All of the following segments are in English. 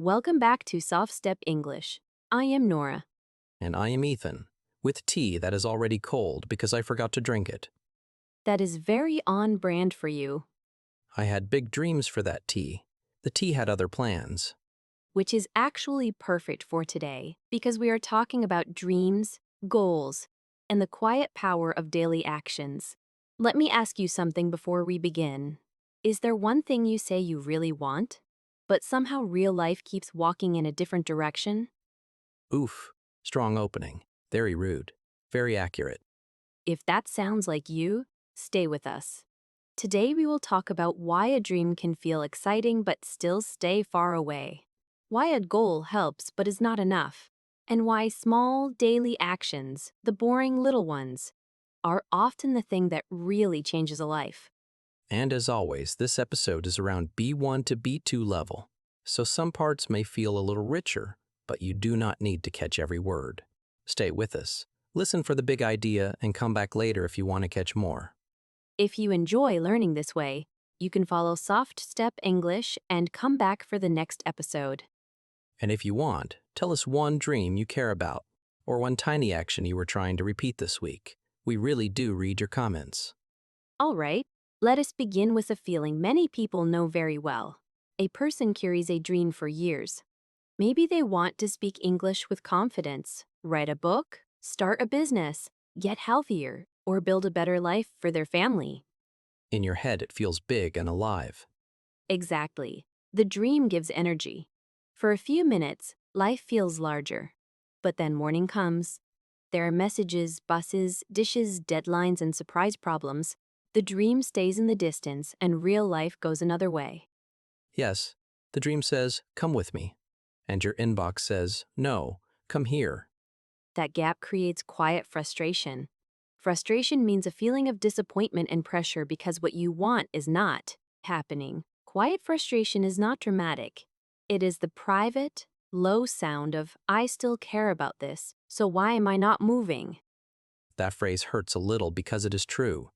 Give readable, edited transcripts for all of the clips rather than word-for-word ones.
Welcome back to Soft Step English. I am Nora. And I am Ethan, with tea that is already cold because I forgot to drink it. That is very on brand for you, I had big dreams for that tea. The tea had other plans. which is actually perfect for today because we are talking about dreams, goals, and the quiet power of daily actions. Let me ask you something before we begin. Is there one thing you say you really want, but somehow real life keeps walking in a different direction? Oof, strong opening. Very rude. Very accurate. If that sounds like you, stay with us. Today we will talk about why a dream can feel exciting but still stay far away, why a goal helps but is not enough, and why small daily actions, the boring little ones, are often the thing that really changes a life. And as always, this episode is around B1 to B2 level, so some parts may feel a little richer, but you do not need to catch every word. Stay with us. Listen for the big idea and come back later if you want to catch more. If you enjoy learning this way, you can follow Soft Step English and come back for the next episode. And if you want, tell us one dream you care about, or one tiny action you were trying to repeat this week. We really do read your comments. All right, let us begin with a feeling many people know very well. A person carries a dream for years. Maybe they want to speak English with confidence, write a book, start a business, get healthier, or build a better life for their family. In your head, it feels big and alive. Exactly. The dream gives energy. For a few minutes, life feels larger. But then morning comes. There are messages, buses, dishes, deadlines, and surprise problems. The dream stays in the distance and real life goes another way. Yes, the dream says, come with me. And your inbox says, no, come here. That gap creates quiet frustration. Frustration means a feeling of disappointment and pressure because what you want is not happening. Quiet frustration is not dramatic. It is the private, low sound of, I still care about this, so why am I not moving? That phrase hurts a little because it is true.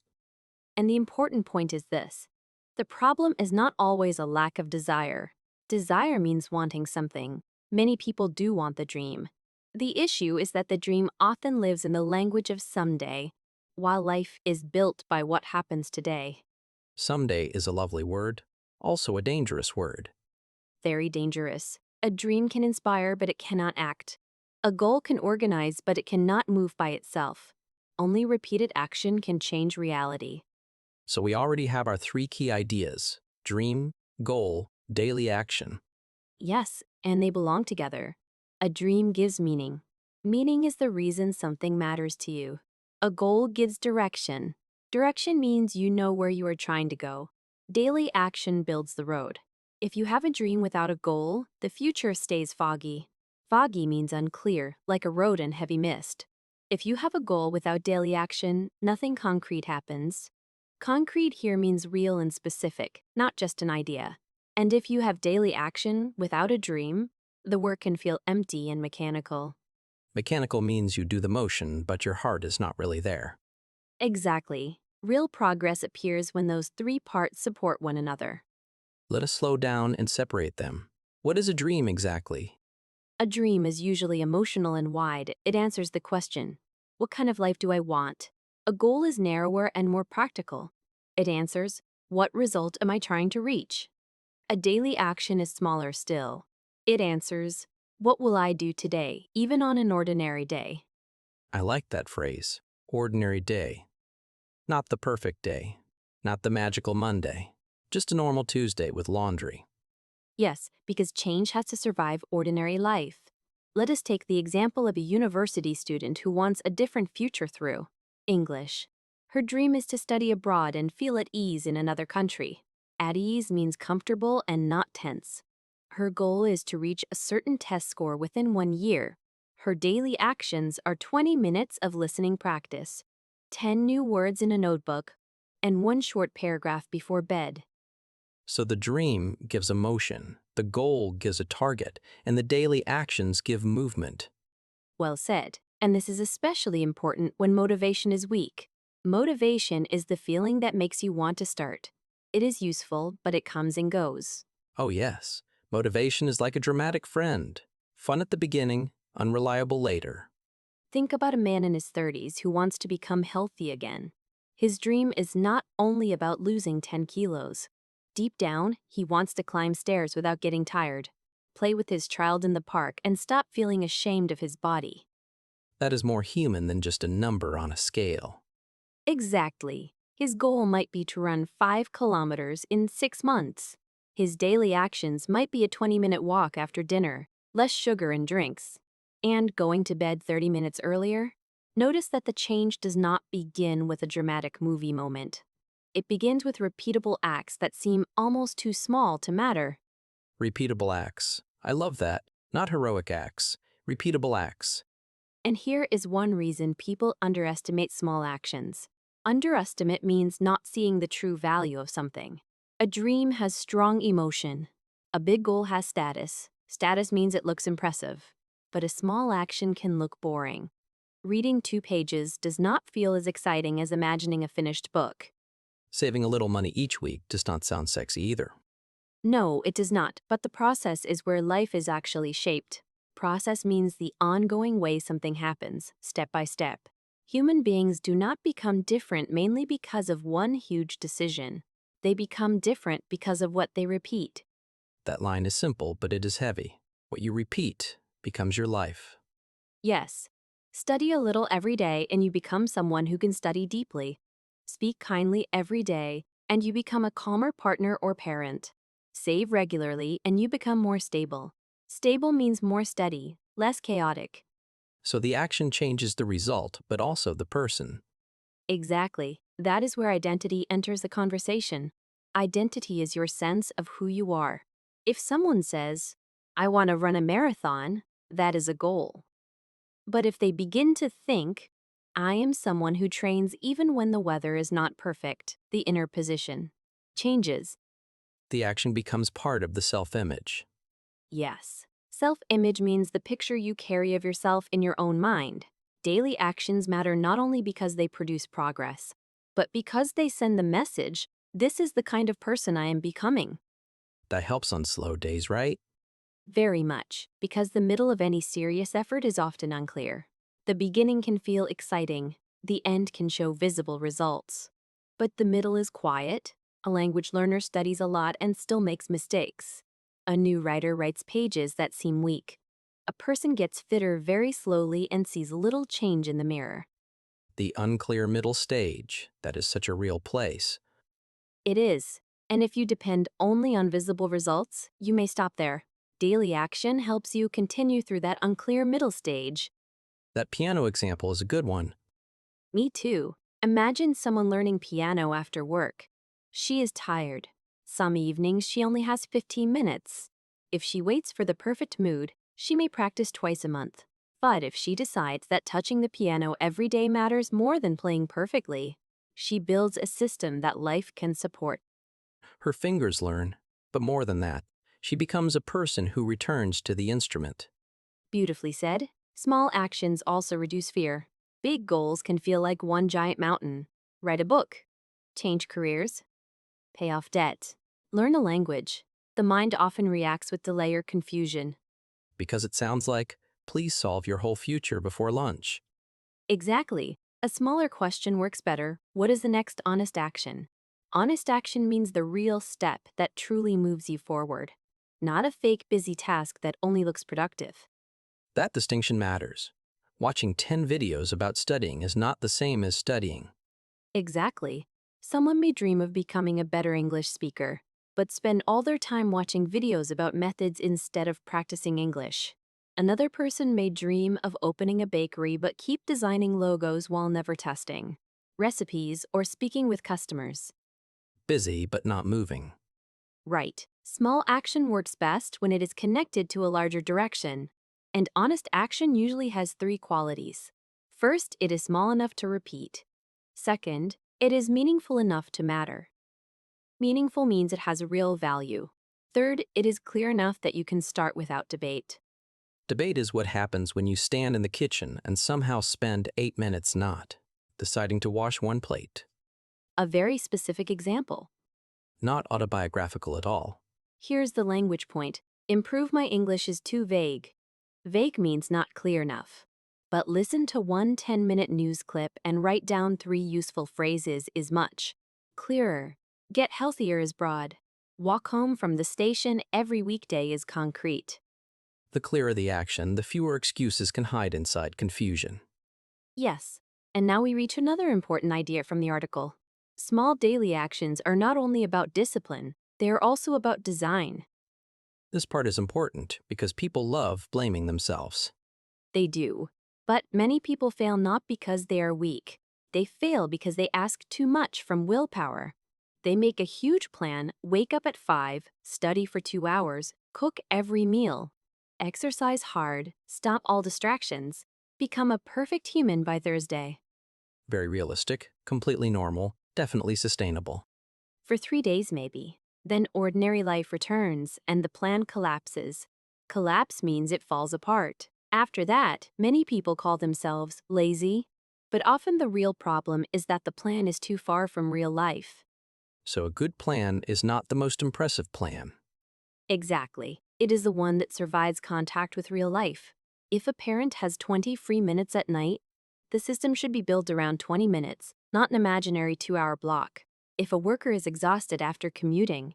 And the important point is this. The problem is not always a lack of desire. Desire means wanting something. Many people do want the dream. The issue is that the dream often lives in the language of someday, while life is built by what happens today. Someday is a lovely word, also a dangerous word. Very dangerous. A dream can inspire, but it cannot act. A goal can organize, but it cannot move by itself. Only repeated action can change reality. So we already have our three key ideas: dream, goal, daily action. Yes, and they belong together. A dream gives meaning. Meaning is the reason something matters to you. A goal gives direction. Direction means you know where you are trying to go. Daily action builds the road. If you have a dream without a goal, the future stays foggy. Foggy means unclear, like a road in heavy mist. If you have a goal without daily action, nothing concrete happens. Concrete here means real and specific, not just an idea. And if you have daily action without a dream, the work can feel empty and mechanical. Mechanical means you do the motion, but your heart is not really there. Exactly. Real progress appears when those three parts support one another. Let us slow down and separate them. What is a dream exactly? A dream is usually emotional and wide. It answers the question, what kind of life do I want? A goal is narrower and more practical. It answers, what result am I trying to reach? A daily action is smaller still. It answers, what will I do today, even on an ordinary day? I like that phrase, ordinary day. Not the perfect day, not the magical Monday, just a normal Tuesday with laundry. Yes, because change has to survive ordinary life. Let us take the example of a university student who wants a different future through English. Her dream is to study abroad and feel at ease in another country. At ease means comfortable and not tense. Her goal is to reach a certain test score within 1 year. Her daily actions are 20 minutes of listening practice, 10 new words in a notebook, and one short paragraph before bed. So the dream gives a motion, the goal gives a target, and the daily actions give movement. Well said. And this is especially important when motivation is weak. Motivation is the feeling that makes you want to start. It is useful, but it comes and goes. Oh yes, Motivation is like a dramatic friend. Fun at the beginning, unreliable later. Think about a man in his 30s who wants to become healthy again. His dream is not only about losing 10 kilos. Deep down, he wants to climb stairs without getting tired, play with his child in the park, and stop feeling ashamed of his body. That is more human than just a number on a scale. Exactly. His goal might be to run 5 kilometers in 6 months. His daily actions might be a 20-minute walk after dinner, less sugar and drinks, and going to bed 30 minutes earlier. Notice that the change does not begin with a dramatic movie moment. It begins with repeatable acts that seem almost too small to matter. Repeatable acts. I love that. Not heroic acts. Repeatable acts. And here is one reason people underestimate small actions. Underestimate means not seeing the true value of something. A dream has strong emotion. A big goal has status. Status means it looks impressive. But a small action can look boring. Reading 2 pages does not feel as exciting as imagining a finished book. Saving a little money each week does not sound sexy either. No, it does not, but the process is where life is actually shaped. Process means the ongoing way something happens, step by step. Human beings do not become different mainly because of one huge decision. They become different because of what they repeat. That line is simple, but it is heavy. What you repeat becomes your life. Yes, study a little every day and you become someone who can study deeply. Speak kindly every day and you become a calmer partner or parent. Save regularly and you become more stable. Stable means more steady, less chaotic. So the action changes the result, but also the person. Exactly. That is where identity enters the conversation. Identity is your sense of who you are. If someone says, I want to run a marathon, that is a goal. But if they begin to think, I am someone who trains even when the weather is not perfect, the inner position changes. The action becomes part of the self-image. Yes. Self-image means the picture you carry of yourself in your own mind. Daily actions matter not only because they produce progress, but because they send the message, this is the kind of person I am becoming. That helps on slow days, right? Very much, because the middle of any serious effort is often unclear. The beginning can feel exciting, the end can show visible results. But the middle is quiet. A language learner studies a lot and still makes mistakes. A new writer writes pages that seem weak. A person gets fitter very slowly and sees little change in the mirror. The unclear middle stage, that is such a real place. It is. And if you depend only on visible results, you may stop there. Daily action helps you continue through that unclear middle stage. That piano example is a good one. Me too. Imagine someone learning piano after work. She is tired. Some evenings she only has 15 minutes. If she waits for the perfect mood, she may practice twice a month. But if she decides that touching the piano every day matters more than playing perfectly, she builds a system that life can support. Her fingers learn, but more than that, she becomes a person who returns to the instrument. Beautifully said. Small actions also reduce fear. Big goals can feel like one giant mountain. Write a book. Change careers. Pay off debt. Learn a language. The mind often reacts with delay or confusion. Because it sounds like, please solve your whole future before lunch. Exactly. A smaller question works better. What is the next honest action? Honest action means the real step that truly moves you forward, not a fake busy task that only looks productive. That distinction matters. Watching 10 videos about studying is not the same as studying. Exactly. Someone may dream of becoming a better English speaker, but spend all their time watching videos about methods instead of practicing English. Another person may dream of opening a bakery but keep designing logos while never testing recipes or speaking with customers. Busy but not moving. Right. Small action works best when it is connected to a larger direction. And honest action usually has 3 qualities. First, it is small enough to repeat. Second, it is meaningful enough to matter. Meaningful means it has a real value. Third, it is clear enough that you can start without debate. Debate is what happens when you stand in the kitchen and somehow spend 8 minutes not deciding to wash one plate. A very specific example. Not autobiographical at all. Here's the language point. Improve my English is too vague. Vague means not clear enough. But listen to one 10-minute news clip and write down 3 useful phrases is much. Clearer. Get healthier is broad. Walk home from the station every weekday is concrete. The clearer the action, the fewer excuses can hide inside confusion. Yes. And now we reach another important idea from the article. Small daily actions are not only about discipline, they are also about design. This part is important because people love blaming themselves. They do. But many people fail not because they are weak. They fail because they ask too much from willpower. They make a huge plan, wake up at 5, study for 2 hours, cook every meal, exercise hard, stop all distractions, become a perfect human by Thursday. Very realistic, completely normal, definitely sustainable. For 3 days, maybe. Then ordinary life returns and the plan collapses. Collapse means it falls apart. After that, many people call themselves lazy. But often the real problem is that the plan is too far from real life. So a good plan is not the most impressive plan. Exactly. It is the one that survives contact with real life. If a parent has 20 free minutes at night, the system should be built around 20 minutes, not an imaginary 2-hour block. If a worker is exhausted after commuting,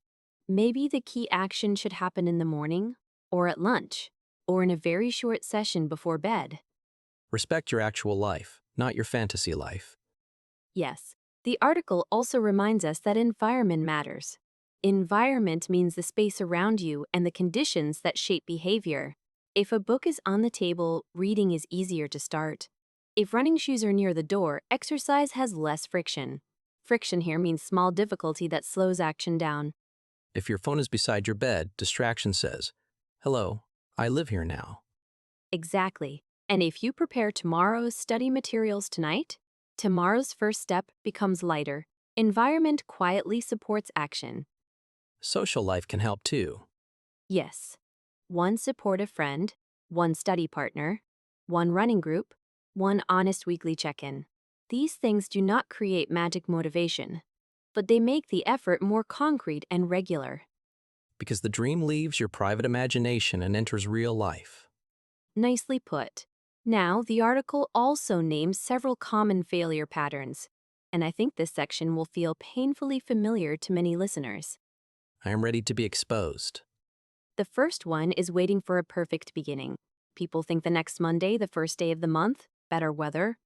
maybe the key action should happen in the morning, or at lunch, or in a very short session before bed. Respect your actual life, not your fantasy life. Yes, the article also reminds us that environment matters. Environment means the space around you and the conditions that shape behavior. If a book is on the table, reading is easier to start. If running shoes are near the door, exercise has less friction. Friction here means small difficulty that slows action down. If your phone is beside your bed, distraction says, "Hello, I live here now." Exactly. And if you prepare tomorrow's study materials tonight, tomorrow's first step becomes lighter. Environment quietly supports action. Social life can help too. Yes. One supportive friend, one study partner, one running group, one honest weekly check-in. These things do not create magic motivation, but they make the effort more concrete and regular. Because the dream leaves your private imagination and enters real life. Nicely put. Now, the article also names several common failure patterns, and I think this section will feel painfully familiar to many listeners. I am ready to be exposed. The first one is waiting for a perfect beginning. People think the next Monday, the first day of the month, better weather,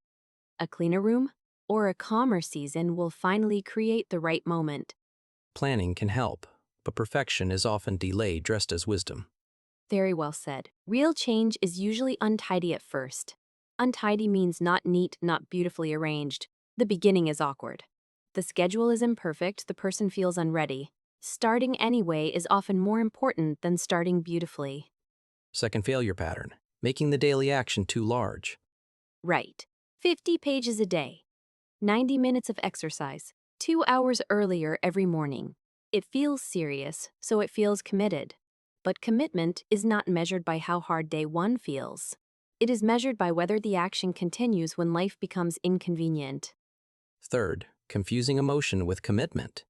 a cleaner room, or a calmer season will finally create the right moment. Planning can help, but perfection is often delayed dressed as wisdom. Very well said. Real change is usually untidy at first. Untidy means not neat, not beautifully arranged. The beginning is awkward. The schedule is imperfect, the person feels unready. Starting anyway is often more important than starting beautifully. Second failure pattern, making the daily action too large. Right. 50 pages a day. 90 minutes of exercise. 2 hours earlier every morning. It feels serious, so it feels committed. But commitment is not measured by how hard day 1 feels. It is measured by whether the action continues when life becomes inconvenient. Third, confusing emotion with commitment.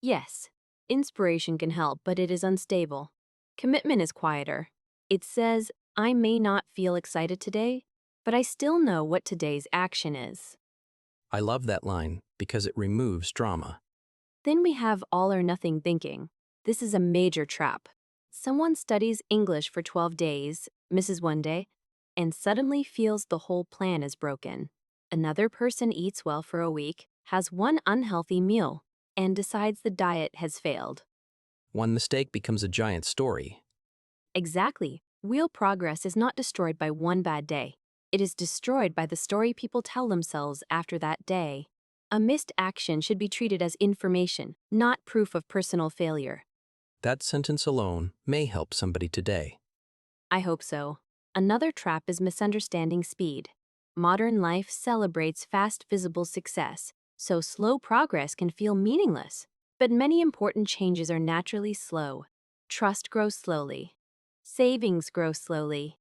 Yes, inspiration can help, but it is unstable. Commitment is quieter. It says, I may not feel excited today, but I still know what today's action is. I love that line because it removes drama. Then we have all or nothing thinking. This is a major trap. Someone studies English for 12 days, misses one day, and suddenly feels the whole plan is broken. Another person eats well for a week, has one unhealthy meal, and decides the diet has failed. One mistake becomes a giant story. Exactly. Real progress is not destroyed by one bad day. It is destroyed by the story people tell themselves after that day. A missed action should be treated as information, not proof of personal failure. That sentence alone may help somebody today. I hope so. Another trap is misunderstanding speed. Modern life celebrates fast, visible success, so slow progress can feel meaningless. But many important changes are naturally slow. Trust grows slowly. Savings grow slowly.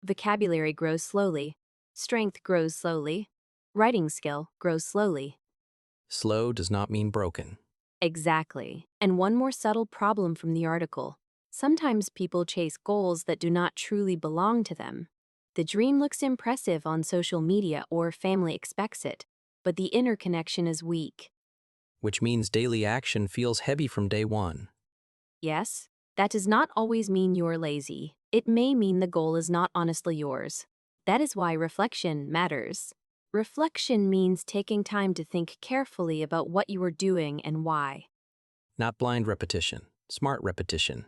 Vocabulary grows slowly. Strength grows slowly. Writing skill grows slowly. Slow does not mean broken. Exactly. And one more subtle problem from the article. Sometimes people chase goals that do not truly belong to them. The dream looks impressive on social media or family expects it, but the inner connection is weak. which means daily action feels heavy from day one. Yes, that does not always mean you're lazy. It may mean the goal is not honestly yours. That is why reflection matters. Reflection means taking time to think carefully about what you are doing and why. Not blind repetition, smart repetition.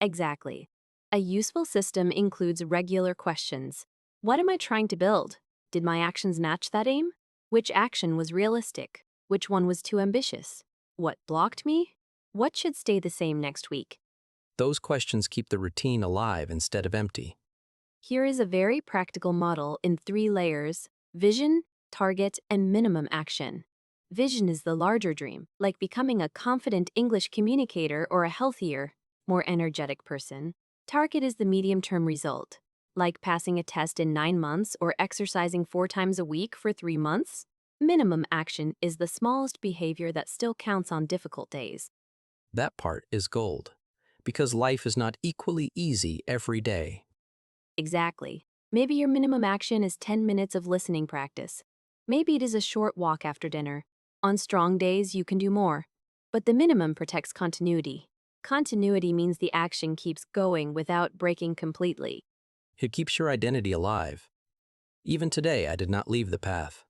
Exactly. A useful system includes regular questions. What am I trying to build? Did my actions match that aim? Which action was realistic? Which one was too ambitious? What blocked me? What should stay the same next week? Those questions keep the routine alive instead of empty. Here is a very practical model in 3 layers: vision, target, and minimum action. Vision is the larger dream, like becoming a confident English communicator or a healthier, more energetic person. Target is the medium term result, like passing a test in 9 months or exercising 4 times a week for 3 months. Minimum action is the smallest behavior that still counts on difficult days. That part is gold. Because life is not equally easy every day. Exactly. Maybe your minimum action is 10 minutes of listening practice. Maybe it is a short walk after dinner. On strong days, you can do more. But the minimum protects continuity. Continuity means the action keeps going without breaking completely. It keeps your identity alive. Even today, I did not leave the path.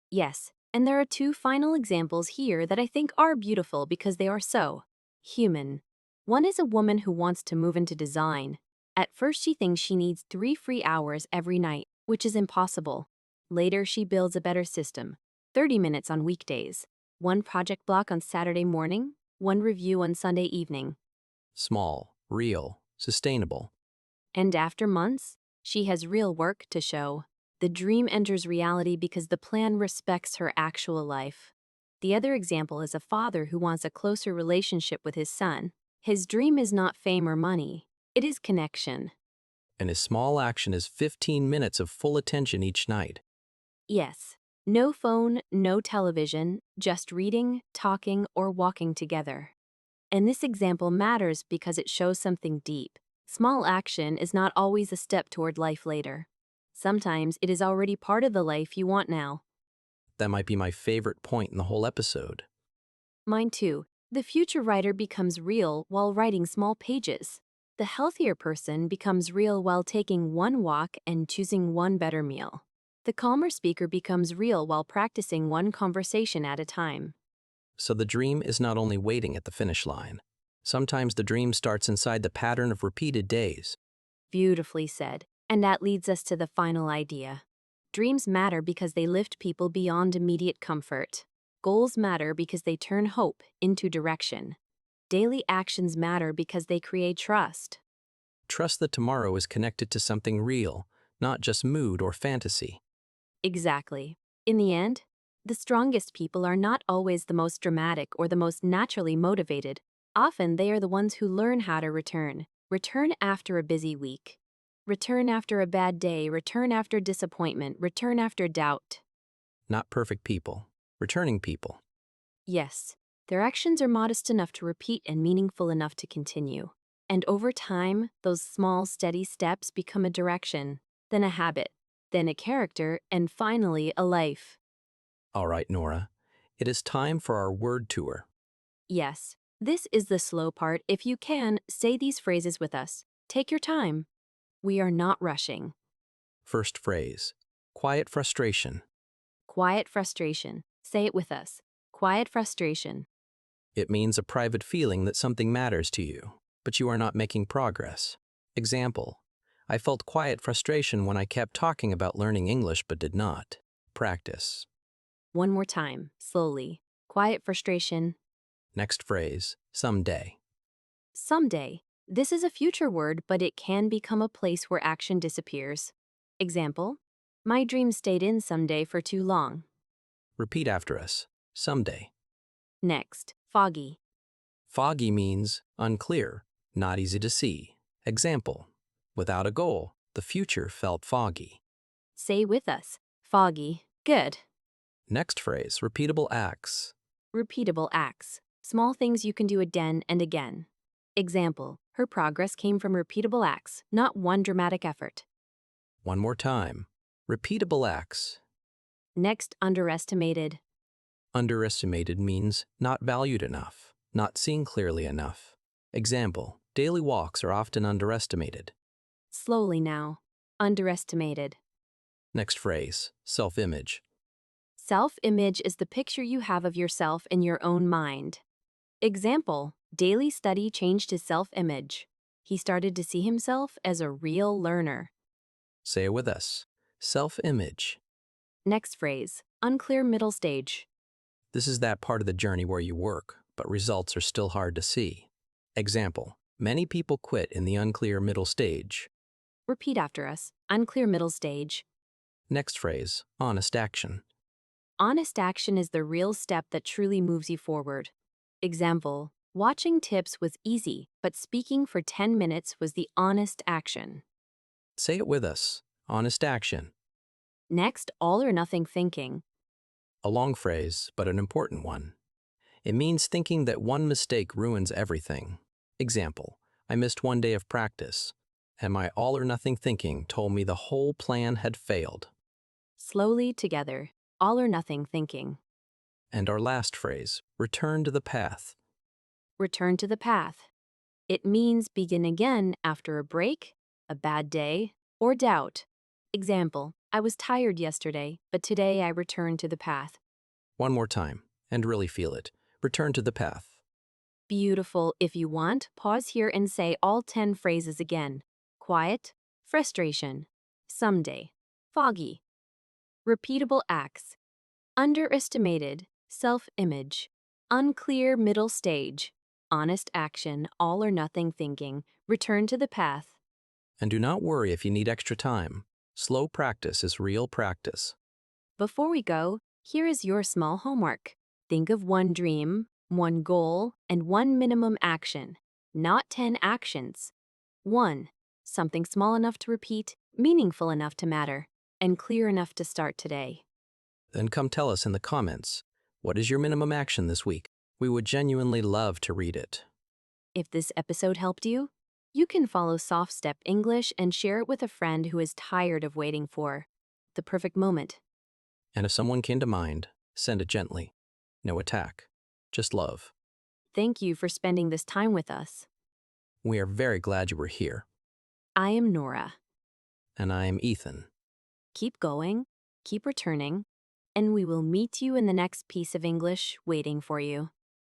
Yes, and there are 2 final examples here that I think are beautiful because they are so human. One is a woman who wants to move into design. At first, she thinks she needs 3 free hours every night, which is impossible. Later, she builds a better system: 30 minutes on weekdays, 1 project block on Saturday morning, 1 review on Sunday evening. Small, real, sustainable. And after months, she has real work to show. The dream enters reality because the plan respects her actual life. The other example is a father who wants a closer relationship with his son. His dream is not fame or money, it is connection. And his small action is 15 minutes of full attention each night. Yes, no phone, no television, just reading, talking, or walking together. And this example matters because it shows something deep. Small action is not always a step toward life later. Sometimes it is already part of the life you want now. That might be my favorite point in the whole episode. Mine too. The future writer becomes real while writing small pages. The healthier person becomes real while taking 1 walk and choosing 1 better meal. The calmer speaker becomes real while practicing 1 conversation at a time. So the dream is not only waiting at the finish line. Sometimes the dream starts inside the pattern of repeated days. Beautifully said. And that leads us to the final idea. Dreams matter because they lift people beyond immediate comfort. Goals matter because they turn hope into direction. Daily actions matter because they create trust. Trust that tomorrow is connected to something real, not just mood or fantasy. Exactly. In the end, the strongest people are not always the most dramatic or the most naturally motivated. Often they are the ones who learn how to return. Return after a busy week. Return after a bad day. Return after disappointment. Return after doubt. Not perfect people, returning people. Yes, their actions are modest enough to repeat and meaningful enough to continue. And over time, those small, steady steps become a direction, then a habit, then a character, and finally a life. All right, Nora, it is time for our word tour. Yes, this is the slow part. If you can, say these phrases with us. Take your time. We are not rushing. First phrase, quiet frustration. Quiet frustration. Say it with us. Quiet frustration. It means a private feeling that something matters to you, but you are not making progress. Example, I felt quiet frustration when I kept talking about learning English but did not. Practice. One more time, slowly. Quiet frustration. Next phrase, someday. Someday. This is a future word, but it can become a place where action disappears. Example, my dream stayed in someday for too long. Repeat after us, someday. Next, foggy. Foggy means unclear, not easy to see. Example, without a goal, the future felt foggy. Say with us. Foggy. Good. Next phrase, repeatable acts. Repeatable acts. Small things you can do again and again. Example, Her progress came from repeatable acts, not one dramatic effort. One more time. Repeatable acts. Next, underestimated. Underestimated means not valued enough, not seen clearly enough. Example, daily walks are often underestimated. Slowly now. Underestimated. Next phrase, self-image. Self-image is the picture you have of yourself in your own mind. Example, daily study changed his self-image. He started to see himself as a real learner. Say it with us. Self-image. Next phrase, unclear middle stage. This is that part of the journey where you work, but results are still hard to see. Example, many people quit in the unclear middle stage. Repeat after us, unclear middle stage. Next phrase, honest action. Honest action is the real step that truly moves you forward. Example, watching tips was easy, but speaking for 10 minutes was the honest action. Say it with us. Honest action. Next, all or nothing thinking. A long phrase, but an important one. It means thinking that one mistake ruins everything. Example, I missed one day of practice, and my all or nothing thinking told me the whole plan had failed. Slowly together, all or nothing thinking. And our last phrase, return to the path. Return to the path. It means begin again after a break, a bad day, or doubt. Example, I was tired yesterday, but today I returned to the path. One more time, and really feel it. Return to the path. Beautiful. If you want, pause here and say all 10 phrases again. Quiet, frustration, someday, foggy. Repeatable acts. Underestimated, self-image. Unclear middle stage. Honest action, all or nothing thinking. Return to the path. And do not worry if you need extra time. Slow practice is real practice. Before we go, here is your small homework. Think of one dream, one goal, and one minimum action, not 10 actions. 1. Something small enough to repeat, meaningful enough to matter, and clear enough to start today. Then come tell us in the comments, what is your minimum action this week? We would genuinely love to read it. If this episode helped you, you can follow Soft Step English and share it with a friend who is tired of waiting for the perfect moment. And if someone came to mind, send it gently. No attack, just love. Thank you for spending this time with us. We are very glad you were here. I am Nora. And I am Ethan. Keep going, keep returning, and we will meet you in the next piece of English waiting for you.